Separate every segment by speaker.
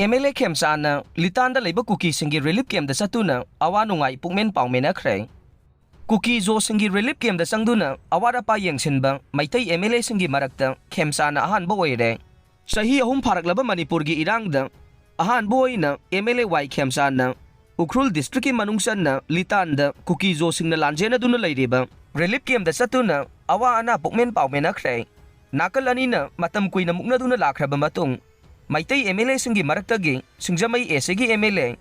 Speaker 1: MLA Khemchandna Litanda Leiba Kukisingi relief Campta Chattuna Awa Nungai Pukmen Paomennakhre Kuki zo singi relief Campta sangduna awara pa yengsinba maitai MLA singi marakta Khemchandna ahanba oire Sahi ahum pharaklaba Manipur gi irangda ahanba oina MLA Y Khemchandna Ukhrul district ki manungsanna Litanda Kuki zo singna lanjena duna leiriba relief Campta Chattuna Awa ana Pukmen Paomennakhre nakal anina matam kuina mukna duna lakraba matung Maitai MLA singi maraktagi singjamai esegi MLA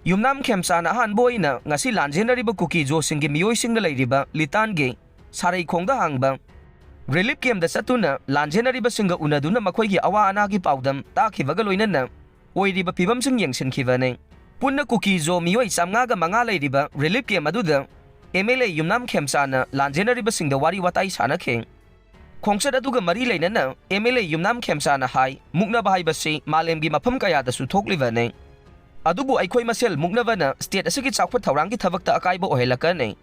Speaker 1: Yumnam Khemchandna ahanba oina ngasi lanjenariba Kuki zo singi miyoi singna leiriba Litangi sarai khongda hangba relief Campta Chattuna lanjenariba singa unaduna makhoigi awa anagi paudam takhibaga loinana oiriba pibam sing yengsinkhibane punna Kuki zo miyoi samngaga manga leiriba relief Camp aduda MLA Yumnam Khemchandna lanjenariba singda wari watai sanakhe Khongsat aduga mari leinana MLA Yumnam Khemchandna hai muknaba haibasi malemgi mafam kayadasu thoklibane adubu aikhoi masel muknabana state asigi chakphat thawrangi thabakta akaiba ohelakane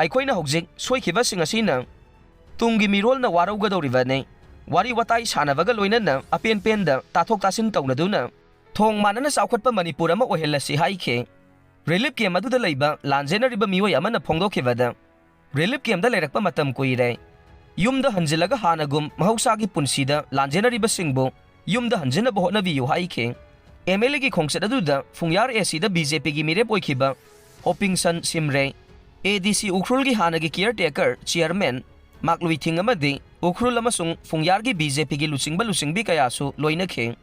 Speaker 1: aikhoina hojik soikhiba singasina tungi mirolna waraugadoribane wari watai sanabaga loinana apen penda tathok tasin taunaduna thong manana chawkhatpa Manipur ama ohelasi haikhe relief Camp aduda leiba lanjenariba miyoi amana phongdokhibada relief Camp da leirakpa matam kuire Yumda hanjilaga hanagum mahausagi punsida lanjenariba singbo yumda hanjinaba hotnabiyu haikhe MLA gi khongsat aduda fungyar esida BJP gi mirep oikhiba Hopingsan Simre ADC Ukhrul gi hanagi caretaker chairman Maklui Thing amadi Ukhrul amasung fungyar gi BJP gi lusingba lusingbi kayasu loinakhe